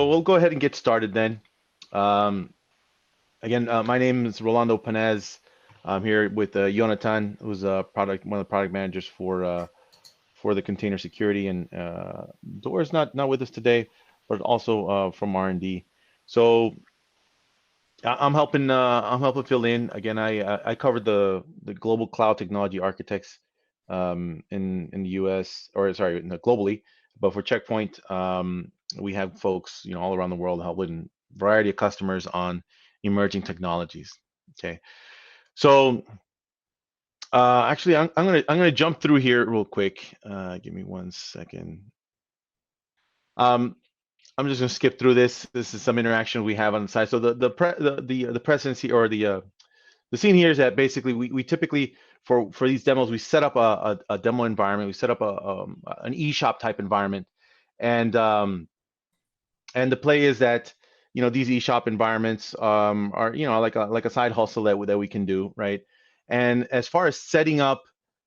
so we'll go ahead and get started then. Um, Again, my name is Rolando Panez. I'm here with Jonathan, who's one of the product managers for the container security, and Dora's not with us today, but also from R&D. So I'm helping fill in. Again, I covered the global cloud technology architects in the US, or sorry, globally. But for Checkpoint, we have folks all around the world helping a variety of customers on emerging technologies. Okay, so actually, I'm gonna jump through here real quick. Give me 1 second. Um, I'm just gonna skip through this. This is some interaction we have on the side. So the presidency, or the scene here is that basically we typically for these demos we set up a demo environment. We set up an eShop type environment, and the play is that these eShop environments are like a side hustle that we can do, right? And as far as setting up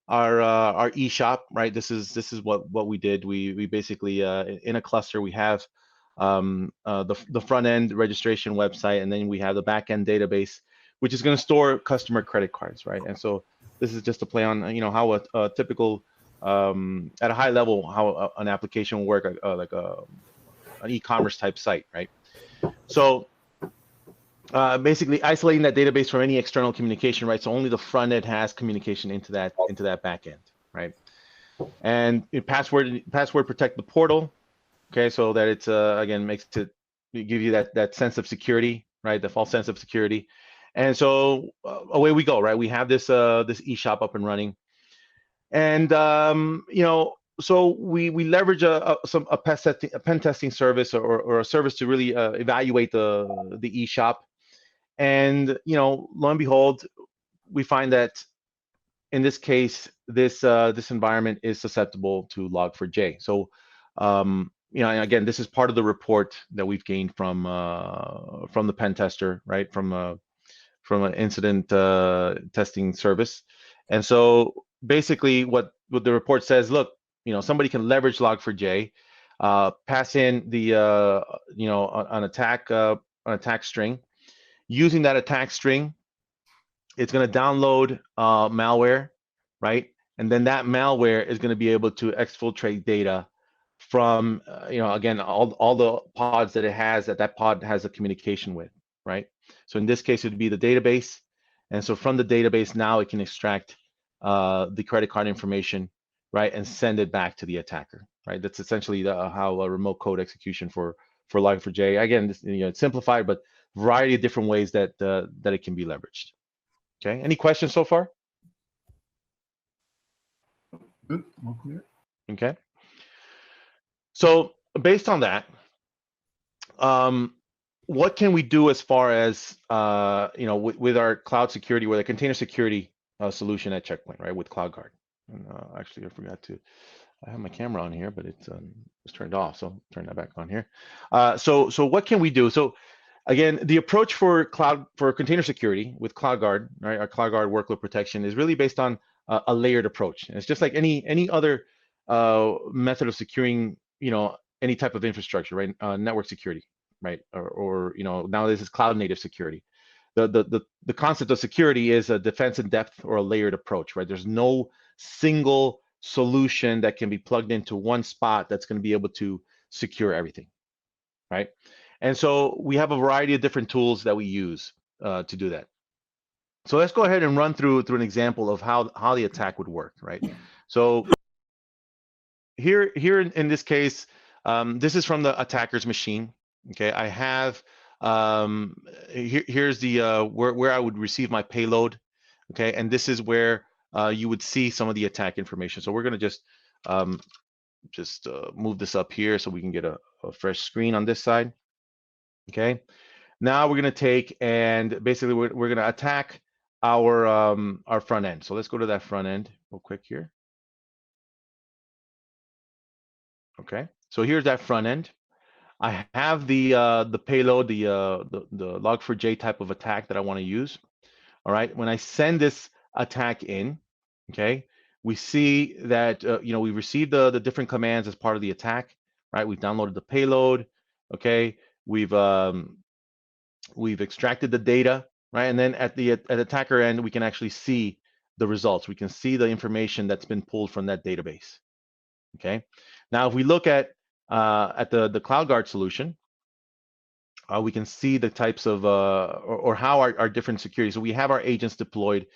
our eShop, right? This is what we did. We basically in a cluster we have the front end registration website, and then we have the back end database, which is going to store customer credit cards, right? And so this is just to play on how a typical at a high level how an application will work, like an e-commerce type site, right? So basically isolating that database from any external communication, right? So only the front end has communication into that back end, right? And password protect the portal, okay, so that it's again makes it give you that sense of security, right? The false sense of security. And so away we go, right? We have this this eShop up and running, and so we leverage a pen testing service, or a service to really evaluate the eShop. And lo and behold, we find that in this case, this environment is susceptible to Log4j. So and again, this is part of the report that we've gained from the pen tester, right? From an incident testing service. And so basically what the report says, look, somebody can leverage Log4j, pass in the an attack string. Using that attack string, it's going to download malware, right? And then that malware is going to be able to exfiltrate data from again all the pods that it has, that pod has a communication with, right? So in this case, it would be the database, and so from the database now it can extract the credit card information, right, and send it back to the attacker, right? That's essentially how a remote code execution for Log4j. Again, it's simplified, but variety of different ways that it can be leveraged. Okay, any questions so far? Good, all clear. Okay. So based on that, what can we do as far as with our cloud security, with a container security solution at Checkpoint, right, with CloudGuard? And actually, I forgot to. I have my camera on here, but it's turned off, so I'll turn that back on here. So what can we do? So again, the approach for container security with CloudGuard, right, our CloudGuard workload protection, is really based on a layered approach. And it's just like any other method of securing, any type of infrastructure, right? Network security, right? Or now this is cloud native security. The concept of security is a defense in depth, or a layered approach, right? There's no single solution that can be plugged into one spot that's going to be able to secure everything, right? And so we have a variety of different tools that we use to do that. So let's go ahead and run through an example of how the attack would work, right? So here in this case, this is from the attacker's machine. Okay, I have here's the where I would receive my payload. Okay, and this is where you would see some of the attack information. So we're going to just move this up here so we can get a fresh screen on this side. Okay, now we're going to take and basically we're going to attack our front end. So let's go to that front end real quick here. Okay, so here's that front end. I have the payload, the Log4j type of attack that I want to use. All right, when I send this attack in, okay, we see that we received the different commands as part of the attack, right? We've downloaded the payload, okay, we've extracted the data, right? And then at attacker end, we can actually see the results. We can see the information that's been pulled from that database. Okay. Now, if we look at the CloudGuard solution, we can see the types of or how our different security. So we have our agents deployed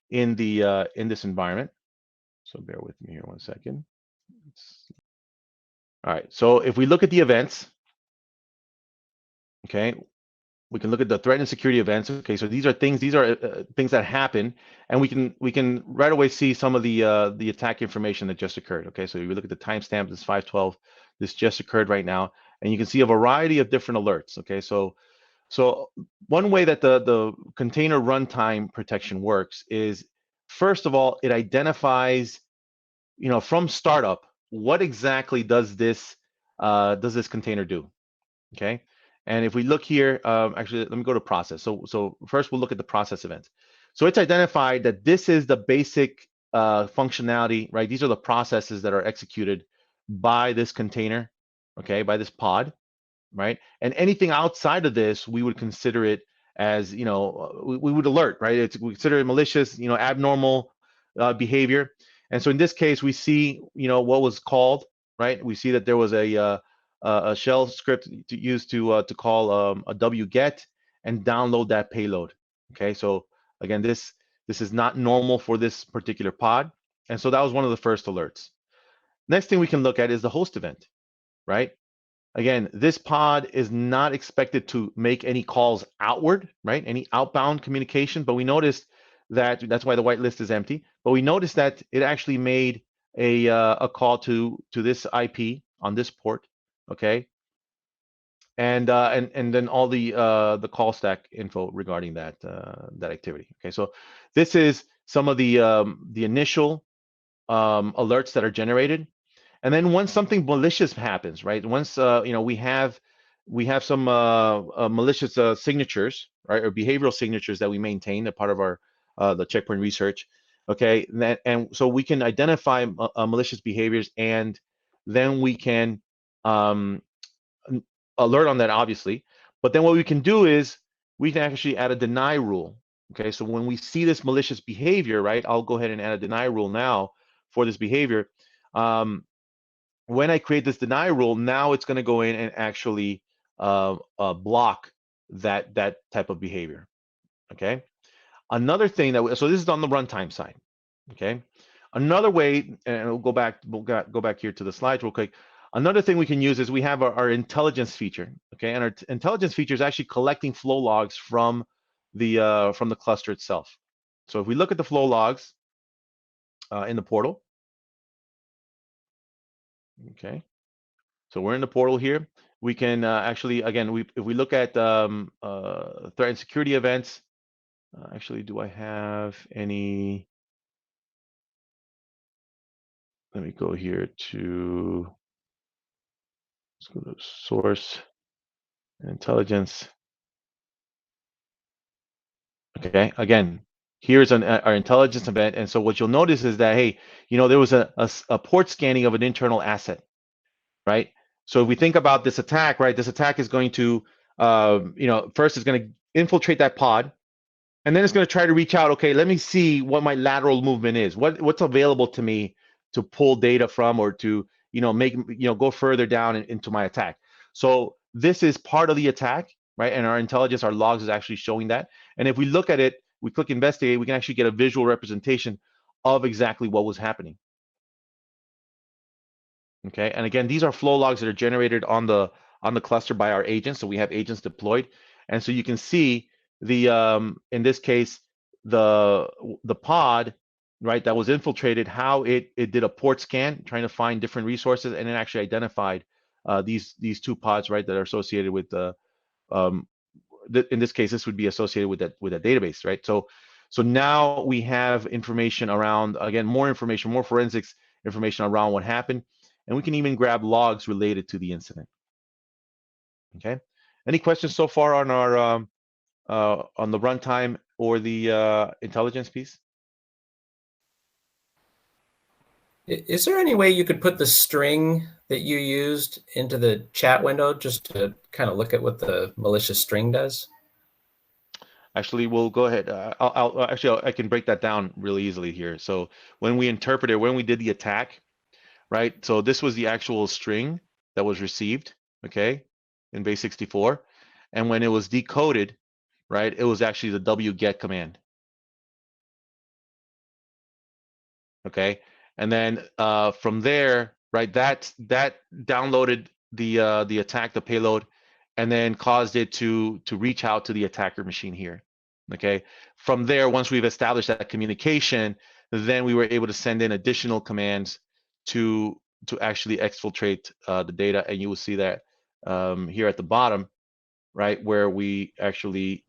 in this environment. So bear with me here 1 second. All right. So if we look at the events, okay, we can look at the threat and security events. Okay, so these are things that happen, and we can right away see some of the attack information that just occurred. Okay, so if we look at the timestamp, this 512, this just occurred right now, and you can see a variety of different alerts. Okay, so one way that the container runtime protection works is, first of all, it identifies, from startup, what exactly does this container do? Okay. And if we look here, actually, let me go to process. So first we'll look at the process event. So it's identified that this is the basic functionality, right? These are the processes that are executed by this container, okay, by this pod, right? And anything outside of this, we would consider it as, we would alert, right? We consider it malicious, abnormal behavior. And so in this case, we see, what was called, right? We see that there was a shell script to use to call a wget and download that payload. Okay, so again, this is not normal for this particular pod, and so that was one of the first alerts. Next thing we can look at is the host event, right? Again, this pod is not expected to make any calls outward, right? Any outbound communication, but we noticed that's why the whitelist is empty. But we noticed that it actually made a call to this IP on this port, okay? And then all the call stack info regarding that activity. Okay, so this is some of the initial alerts that are generated. And then once something malicious happens, right? Once we have some malicious signatures, right, or behavioral signatures that we maintain, a part of our the checkpoint research. Okay, and so we can identify malicious behaviors, and then we can alert on that, obviously. But then what we can do is we can actually add a deny rule. Okay, so when we see this malicious behavior, right, I'll go ahead and add a deny rule now for this behavior. When I create this deny rule, now it's going to go in and actually block that type of behavior. Okay. Another thing so this is on the runtime side. Okay. Another way, and we'll go back here to the slides real quick. Another thing we can use is we have our intelligence feature. Okay, and our intelligence feature is actually collecting flow logs from the cluster itself. So if we look at the flow logs in the portal. Okay. So we're in the portal here. We can actually, again, if we look at threat and security events, actually, do I have any? Let me go here to, let's go to source and intelligence. Okay, again, here's our intelligence event. And so what you'll notice is that, hey, there was a port scanning of an internal asset, right? So if we think about this attack, right, this attack is going to, first it's going to infiltrate that pod, and then it's going to try to reach out. Okay, let me see what my lateral movement is. What's available to me to pull data from, or to go further down into my attack. So this is part of the attack, right? And our intelligence, our logs is actually showing that. And if we look at it, we click investigate, we can actually get a visual representation of exactly what was happening. Okay, and again, these are flow logs that are generated on the cluster by our agents. So we have agents deployed, and so you can see the in this case the pod, right, that was infiltrated, how it did a port scan trying to find different resources, and it actually identified these two pods, right, that are associated with the in this case this would be associated with that database, right? So now we have information around, again, more information, more forensics information around what happened. And we can even grab logs related to the incident. Okay. Any questions so far on our on the runtime or the intelligence piece? Is there any way you could put the string that you used into the chat window just to kind of look at what the malicious string does? Actually, we'll go ahead. I can break that down really easily here. So when we interpreted, when we did the attack, right? So this was the actual string that was received, okay, in base 64. And when it was decoded, right, it was actually the wget command, okay? And then from there, right, that downloaded the attack, the payload, and then caused it to reach out to the attacker machine here, okay? From there, once we've established that communication, then we were able to send in additional commands to actually exfiltrate the data, and you will see that here at the bottom, right, where we actually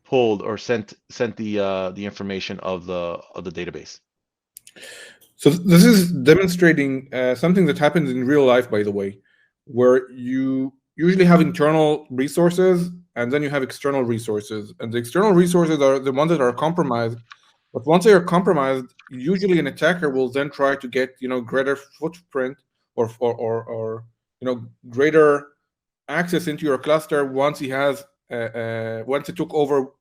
pulled or sent the information of the database. So this is demonstrating something that happens in real life, by the way, where you usually have internal resources and then you have external resources. And the external resources are the ones that are compromised. But once they are compromised, usually an attacker will then try to get greater footprint or greater access into your cluster once he has once he took over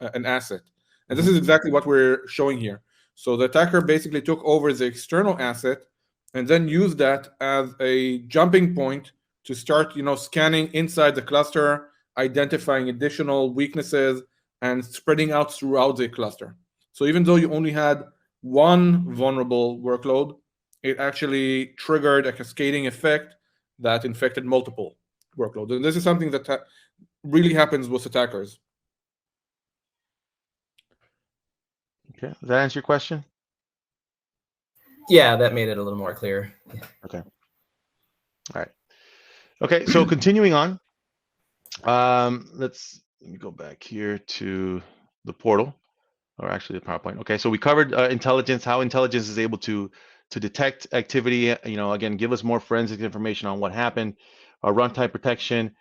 an asset. And this is exactly what we're showing here. So the attacker basically took over the external asset and then used that as a jumping point to start, scanning inside the cluster, identifying additional weaknesses, and spreading out throughout the cluster. So even though you only had one vulnerable workload, it actually triggered a cascading effect that infected multiple workloads. And this is something that really happens with attackers. Okay, does that answer your question? Yeah, that made it a little more clear. Okay. All right. Okay, so continuing on, let me go back here to the portal, or actually the PowerPoint. Okay, so we covered intelligence, how intelligence is able to detect activity. Again, give us more forensic information on what happened. Runtime protection,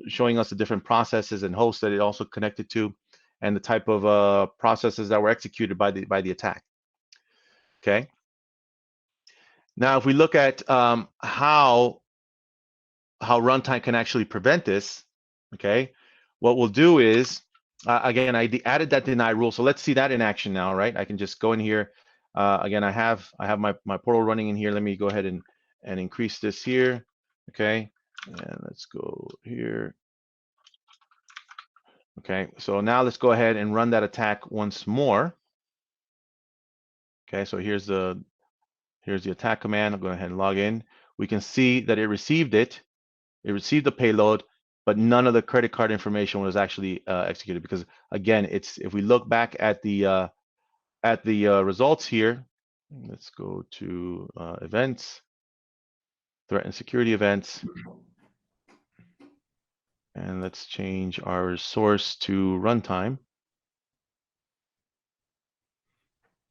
showing us the different processes and hosts that it also connected to, and the type of processes that were executed by the attack. Okay. Now, if we look at how runtime can actually prevent this, okay, what we'll do is, again, I added that deny rule. So let's see that in action now, right? I can just go in here. Again, I have my portal running in here. Let me go ahead and increase this here, okay? And let's go here. Okay, so now let's go ahead and run that attack once more. Okay, so here's the attack command. I'll go ahead and log in. We can see that it received it. It received the payload, but none of the credit card information was actually executed because, again, if we look back at the results here, let's go to events, threat and security events, and let's change our source to runtime.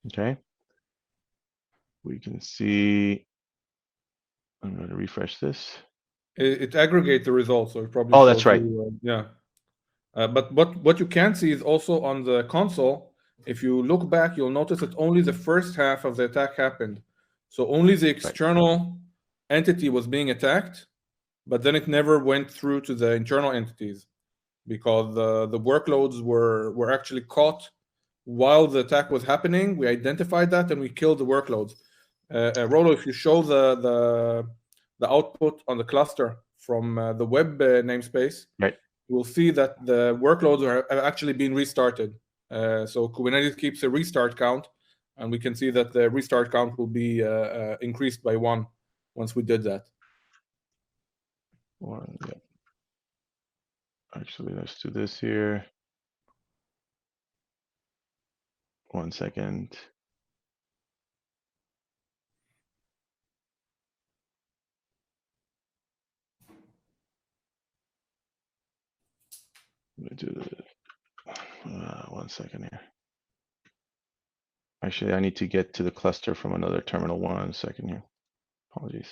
Okay, we can see. I'm going to refresh this. It aggregates the results, so it probably Oh, shows that's right. you, yeah. But what you can see is also on the console, if you look back, you'll notice that only the first half of the attack happened. So only the external entity was being attacked, but then it never went through to the internal entities because the workloads were actually caught while the attack was happening. We identified that and we killed the workloads. Rolo, if you show the output on the cluster from the web namespace, Right. we'll see that the workloads are actually being restarted. So Kubernetes keeps a restart count, and we can see that the restart count will be increased by 1 once we did that. One, yeah. Actually, let's do this here. 1 second. Let me do this. 1 second here. Actually, I need to get to the cluster from another terminal. 1 second here. Apologies.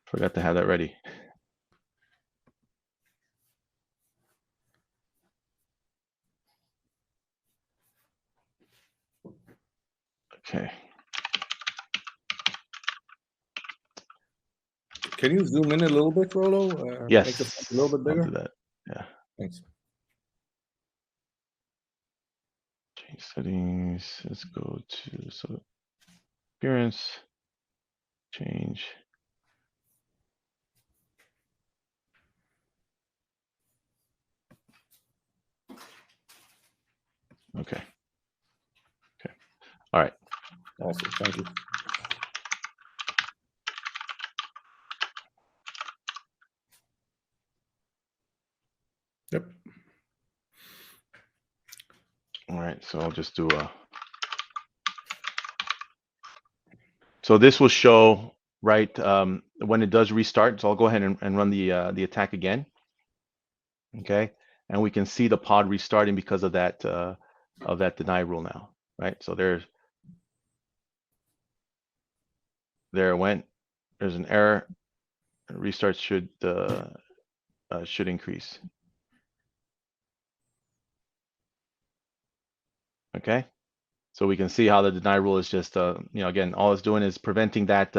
Forgot to have that ready. Okay. Can you zoom in a little bit, Rollo? Yes, Make the font a little bit I'll bigger. do that. Yeah. Thanks. Change settings. Let's go to so appearance. Change. Okay. Okay. All right. Awesome. Thank you. Yep. All right. So I'll just do a. So this will show right when it does restart. So I'll go ahead and run the attack again. Okay, and we can see the pod restarting because of that deny rule now, right? So there it went. There's an error. Restart should increase. Okay, so we can see how the deny rule is just again, all it's doing is preventing that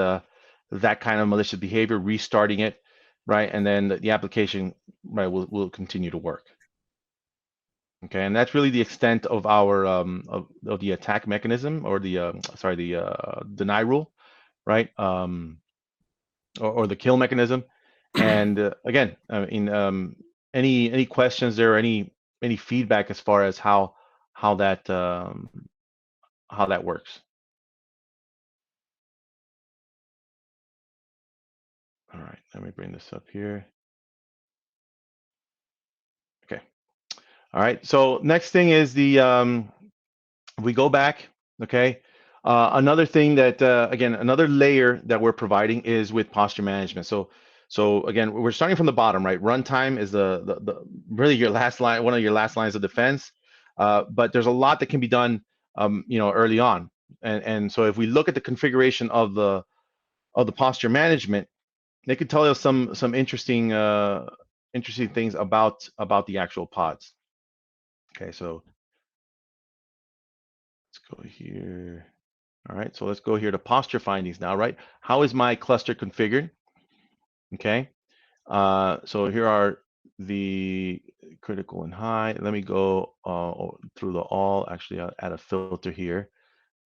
that kind of malicious behavior, restarting it, right? And then the application, right, will continue to work. Okay, and that's really the extent of our of the attack mechanism, or the deny rule, right? Or the kill mechanism. And again, I mean, any questions there, or any feedback as far as how that works? All right, let me bring this up here. Okay. All right. So next thing is the we go back. Okay. Another thing that again, another layer that we're providing is with posture management. So again, we're starting from the bottom, right? Runtime is the really your last line, one of your last lines of defense. But there's a lot that can be done, early on. And so if we look at the configuration of the posture management, they could tell us some interesting things about the actual pods. Okay, so let's go here. All right, so let's go here to posture findings now, right? How is my cluster configured? Okay, so here are the critical and high. Let me go through the all. Actually, I'll add a filter here.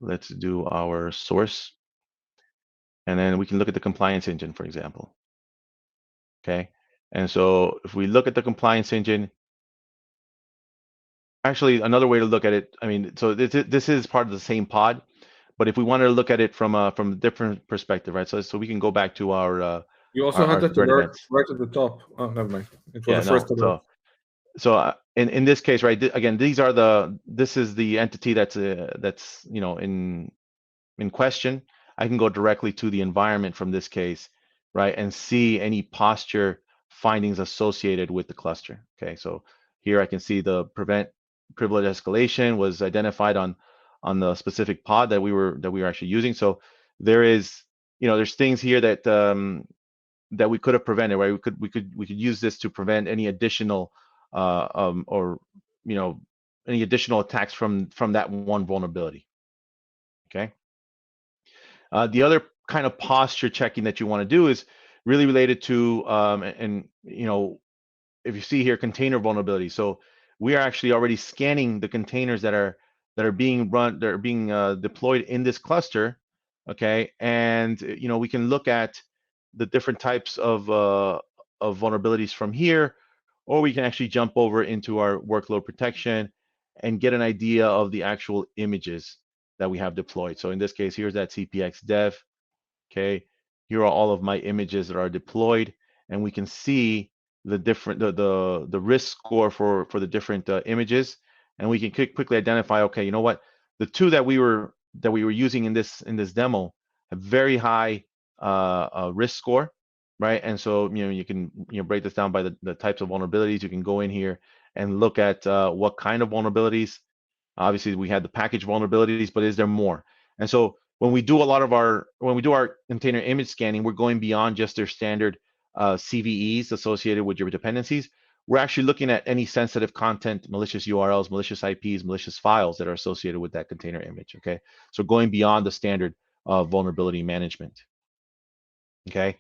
Let's do our source. And then we can look at the compliance engine, for example. Okay, and so if we look at the compliance engine, actually another way to look at it, I mean, so this is part of the same pod, but if we wanted to look at it from a different perspective, right? So we can go back to our You also had that threat events. right at the top. Oh, never mind. It was Yeah, the first no. So in this case, right? Again, this is the entity that's in question. I can go directly to the environment from this case, right, and see any posture findings associated with the cluster. Okay, so here I can see the prevent privilege escalation was identified on the specific pod that we were actually using. So there is, there's things here that that we could have prevented, right? We could use this to prevent any additional or any additional attacks from that one vulnerability. Okay. The other kind of posture checking that you want to do is really related to and if you see here, container vulnerability. So we are actually already scanning the containers that are being deployed in this cluster. Okay, and we can look at the different types of vulnerabilities from here, or we can actually jump over into our workload protection and get an idea of the actual images that we have deployed. So in this case, here's that CPX dev. Okay, here are all of my images that are deployed, and we can see the different the risk score for the different images, and we can quickly identify, okay, you know what, the two that we were using in this demo have very high risk score, right? And so you can break this down by the types of vulnerabilities. You can go in here and look at what kind of vulnerabilities. Obviously, we had the package vulnerabilities, but is there more? And so when we do our container image scanning, we're going beyond just their standard CVEs associated with your dependencies. We're actually looking at any sensitive content, malicious URLs, malicious IPs, malicious files that are associated with that container image. Okay, so going beyond the standard vulnerability management. Okay,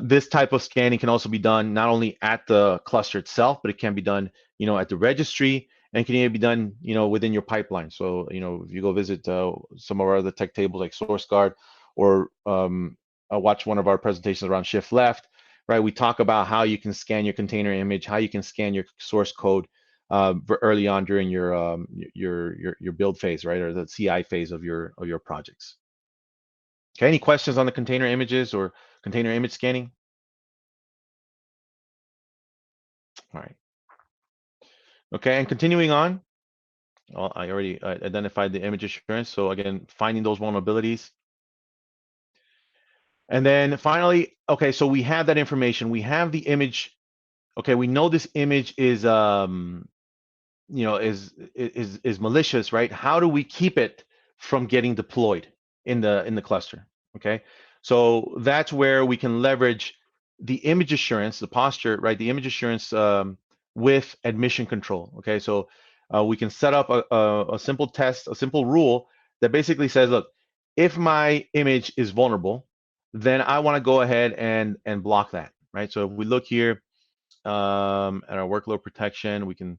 This type of scanning can also be done not only at the cluster itself, but it can be done, at the registry, and can even be done, within your pipeline. So, if you go visit some of our other tech tables like SourceGuard, or watch one of our presentations around shift left, right? We talk about how you can scan your container image, how you can scan your source code early on during your build phase, right, or the CI phase of your projects. Okay, any questions on the container images or container image scanning? All right. Okay, and continuing on, well, I already identified the image assurance. So again, finding those vulnerabilities. And then finally, okay, so we have that information. We have the image. Okay, we know this image is is malicious, right? How do we keep it from getting deployed in the cluster? Okay, so that's where we can leverage the image assurance, the posture, right? The image assurance with admission control. Okay, so we can set up a simple test, a simple rule that basically says, look, if my image is vulnerable, then I want to go ahead and block that, right? So if we look here at our workload protection, we can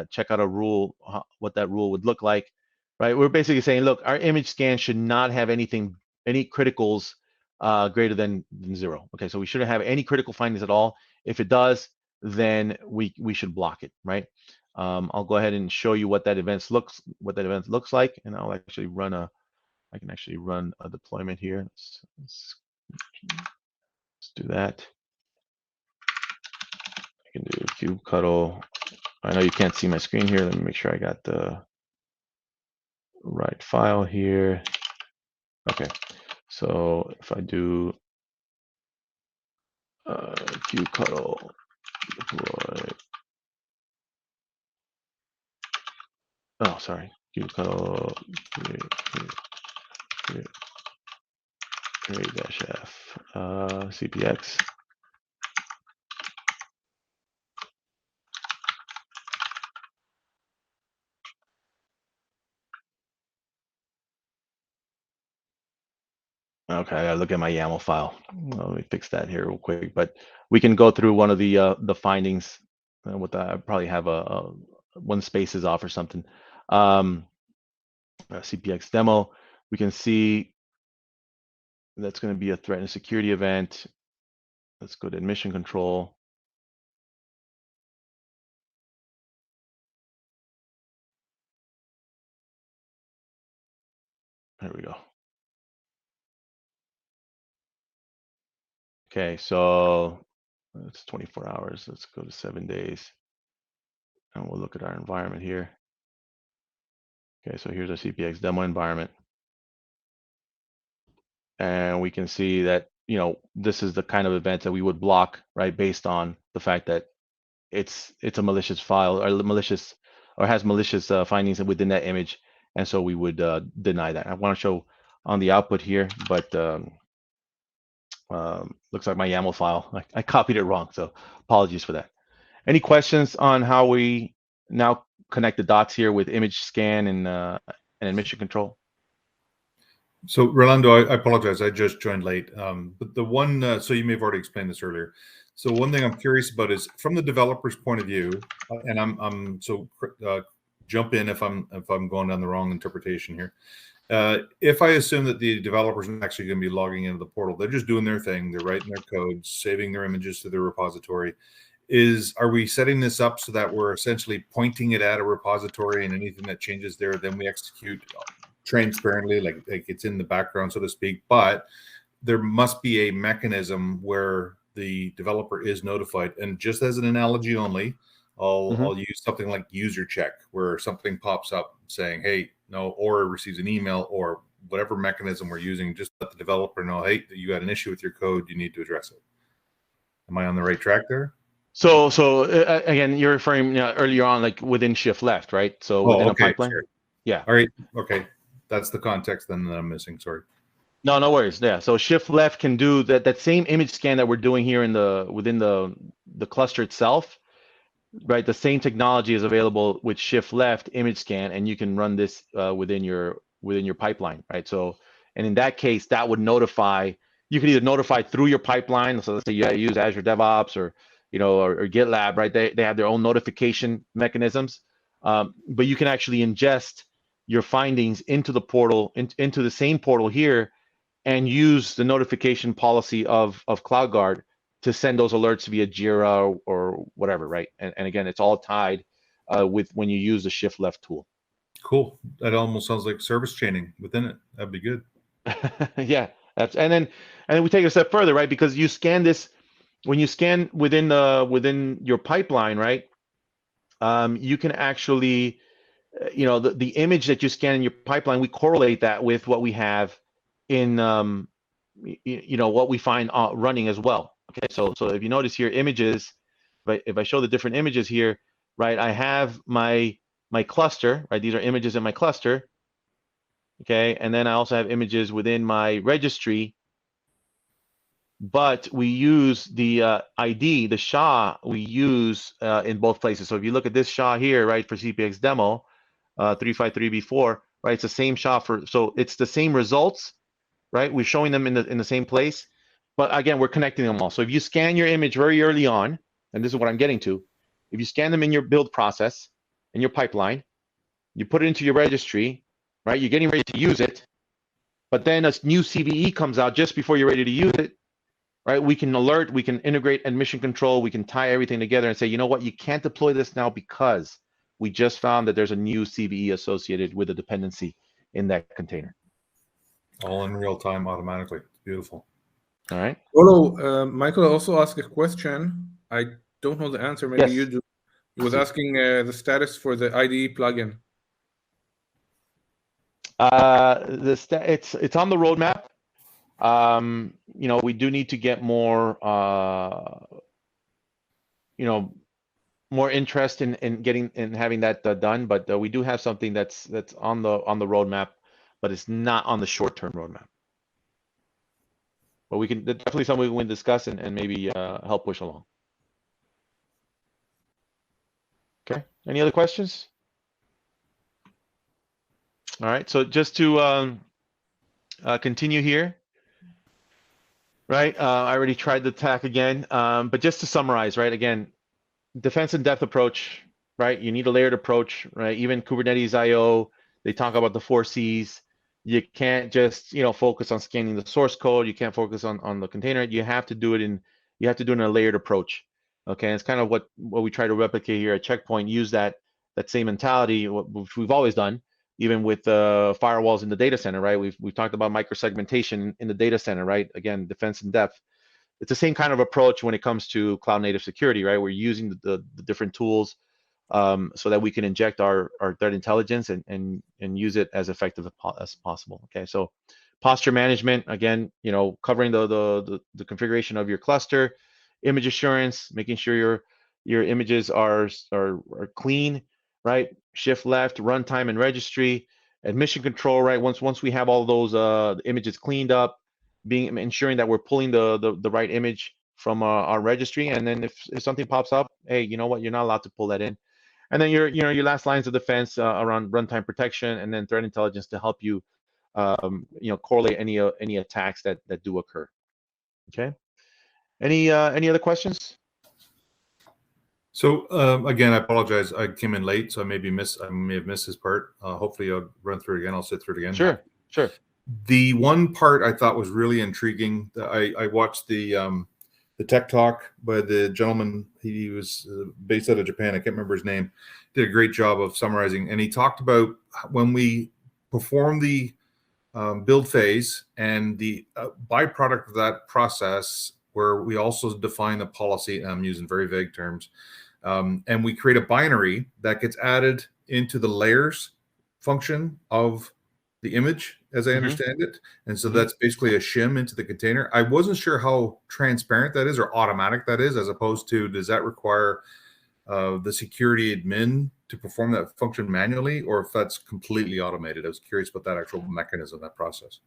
check out a rule, what that rule would look like, right? We're basically saying, look, our image scan should not have any criticals greater than 0. Okay, so we shouldn't have any critical findings at all. If it does, then we should block it, right? I'll go ahead and show you what that event looks like, and I'll actually run I can actually run a deployment here. Let's do that. I can do kubectl. I know you can't see my screen here. Let me make sure I got the right file here. Okay, so if I do kubectl deploy, oh sorry, kubectl create-f CPX. Okay, I gotta look at my YAML file. Well, let me fix that here real quick. But we can go through one of the findings. With that, I probably have a one space is off or something. CPX demo. We can see that's going to be a threat and security event. Let's go to admission control. There we go. Okay, so it's 24 hours. Let's go to 7 days. And we'll look at our environment here. Okay, so here's our CPX demo environment. And we can see that, this is the kind of event that we would block, right, based on the fact that it's a malicious file or has malicious findings within that image. And so we would deny that. I want to show on the output here, but looks like my YAML file, I copied it wrong. So apologies for that. Any questions on how we now connect the dots here with image scan and admission control? So Rolando, I apologize. I just joined late. But the one, so you may have already explained this earlier. So one thing I'm curious about is from the developer's point of view, and I'm jump in if I'm going down the wrong interpretation here. If I assume that the developers are actually going to be logging into the portal, they're just doing their thing. They're writing their code, saving their images to their repository. Are we setting this up so that we're essentially pointing it at a repository, and anything that changes there, then we execute transparently, like it's in the background, so to speak? But there must be a mechanism where the developer is notified. And just as an analogy only, I'll use something like user check, where something pops up saying, hey, no, or receives an email, or whatever mechanism we're using, just let the developer know, hey, you got an issue with your code, you need to address it. Am I on the right track there? So again, you're referring earlier on, like within shift left, right? So within a pipeline. Sure. Yeah. All right. Okay. That's the context then that I'm missing. Sorry. No worries. Yeah. So shift left can do that same image scan that we're doing here within the cluster itself, right? The same technology is available with shift left image scan, and you can run this within your pipeline, right? So, and in that case, that would notify you can either notify through your pipeline. So let's say you use Azure DevOps or or GitLab, right? They have their own notification mechanisms, but you can actually ingest your findings into the portal, into the same portal here, and use the notification policy of CloudGuard to send those alerts via Jira or whatever, right? And again, it's all tied with when you use the shift left tool. Cool. That almost sounds like service chaining within it. That'd be good. Yeah, and then we take it a step further, right? Because you scan this when you scan within your pipeline, right? You can actually, the image that you scan in your pipeline, we correlate that with what we have in what we find running as well. Okay, so if you notice here, images, if I show the different images here, right? I have my cluster, right? These are images in my cluster. Okay, and then I also have images within my registry, but we use the ID, the SHA we use in both places. So if you look at this SHA here, right, for CPX demo 353B4, right, it's the same SHA so it's the same results, right? We're showing them in the same place, but again, we're connecting them all. So if you scan your image very early on, and this is what I'm getting to, if you scan them in your build process, in your pipeline, you put it into your registry, right? You're getting ready to use it, but then a new CVE comes out just before you're ready to use it, right? We can alert, we can integrate admission control, we can tie everything together and say, you know what, you can't deploy this now because we just found that there's a new CVE associated with a dependency in that container. All in real time, automatically. Beautiful. All right. Hello, Michael also asked a question. I don't know the answer. Maybe Yes. you do. He was asking the status for the IDE plugin. It's on the roadmap. We do need to get more, more interest in having that done. But we do have something that's on the roadmap, but it's not on the short-term roadmap. But we can definitely something we can discuss and maybe help push along. Okay. Any other questions? All right. So just to continue here. Right, I already tried the attack again, but just to summarize, right, again, defense in depth approach, right, you need a layered approach, right, even Kubernetes IO, they talk about the 4 C's. You can't just, focus on scanning the source code, you can't focus on the container, you have to do it in a layered approach, okay, and it's kind of what we try to replicate here at Checkpoint, use that same mentality, which we've always done, even with firewalls in the data center, right? We've talked about microsegmentation in the data center, right? Again, defense in depth. It's the same kind of approach when it comes to cloud native security, right? We're using the different tools so that we can inject our threat intelligence and use it as effective as possible. Okay, so posture management, again, covering the configuration of your cluster, image assurance, making sure your images are clean, right? Shift left, runtime and registry, admission control, right? Once we have all those images cleaned up, ensuring that we're pulling the right image from our registry, and then if something pops up, hey, you know what? You're not allowed to pull that in. And then your last lines of defense around runtime protection, and then threat intelligence to help you correlate any attacks that do occur. Okay. Any other questions? So again, I apologize. I came in late, so I may have missed this part. Hopefully, I'll run through it again. I'll sit through it again. Sure. The one part I thought was really intriguing. I watched the tech talk by the gentleman. He was based out of Japan. I can't remember his name. Did a great job of summarizing, and he talked about when we perform the build phase and the byproduct of that process, where we also define a policy. I'm using very vague terms. And we create a binary that gets added into the layers function of the image, as I understand it. And so that's basically a shim into the container. I wasn't sure how transparent that is or automatic that is, as opposed to, does that require the security admin to perform that function manually, or if that's completely automated? I was curious about that actual mechanism, that process.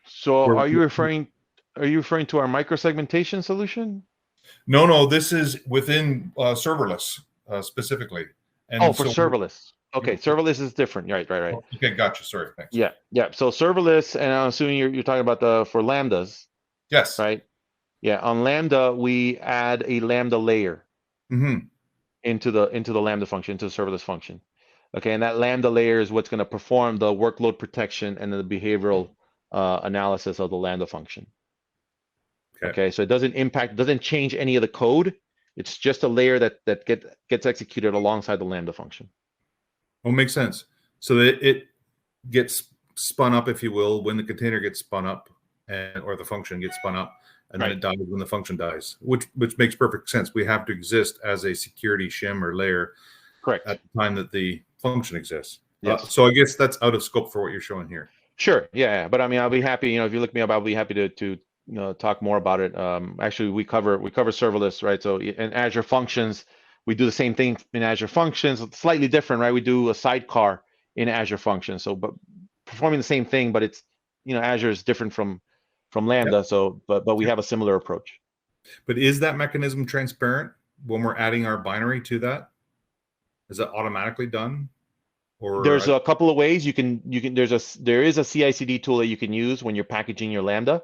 So are you referring to our microsegmentation solution? No, this is within serverless specifically. And for serverless. Okay, serverless is different. Right. Okay, gotcha. Sorry, thanks. Yeah. So serverless, and I'm assuming you're talking about for Lambdas. Yes. right? Yeah, on Lambda, we add a Lambda layer Mm-hmm. into the Lambda function, into the serverless function. Okay, and that Lambda layer is what's going to perform the workload protection and the behavioral analysis of the Lambda function. Okay, so it doesn't change any of the code. It's just a layer that gets executed alongside the Lambda function. Well, makes sense. So that it gets spun up, if you will, when the container gets spun up, or the function gets spun up, and then it dies when the function dies, which makes perfect sense. We have to exist as a security shim or layer, correct, at the time that the function exists. Yes. So I guess that's out of scope for what you're showing here. Sure, yeah, but I mean, I'll be happy. If you look me up, I'll be happy to talk more about it. Actually, we cover serverless, right? So in Azure Functions, we do the same thing in Azure Functions. It's slightly different, right? We do a sidecar in Azure Functions, so but performing the same thing, but it's Azure is different from Lambda. Yep. So but we have a similar approach. But is that mechanism transparent when we're adding our binary to that? Is it automatically done? Or There's a couple of ways you can there is a CI/CD tool that you can use when you're packaging your Lambda,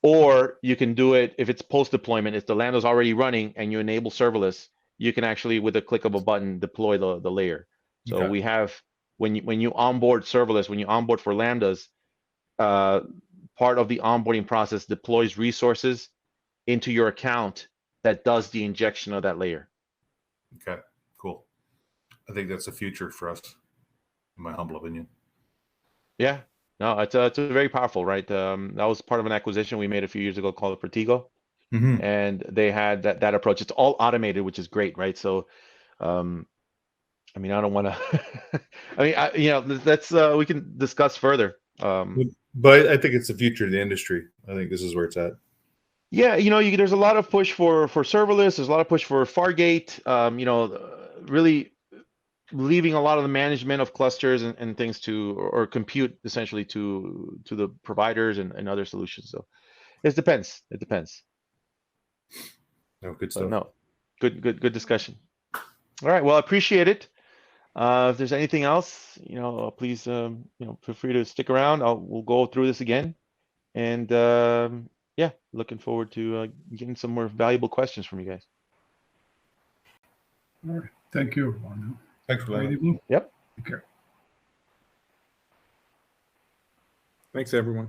or you can do it if it's post deployment. If the Lambda's already running and you enable serverless, you can actually, with a click of a button, deploy the layer. So we have when you onboard serverless, when you onboard for Lambdas, part of the onboarding process deploys resources into your account that does the injection of that layer. Okay, cool. I think that's the future for us, in my humble opinion. Yeah, no, it's a very powerful, right? That was part of an acquisition we made a few years ago called Vertigo, and they had that approach. It's all automated, which is great, right? So, I mean, I don't want to. I mean, that's we can discuss further. But I think it's the future of the industry. I think this is where it's at. Yeah, there's a lot of push for serverless. There's a lot of push for Fargate. Really leaving a lot of the management of clusters and things to or compute essentially to the providers and other solutions. So it depends. It depends. No, good So stuff. no, good discussion. All right. Well, I appreciate it. If there's anything else, please, feel free to stick around. We'll go through this again, and yeah, looking forward to getting some more valuable questions from you guys. All right. Thank you, everyone. Thanks for letting me. Yep. Take care. Thanks, everyone.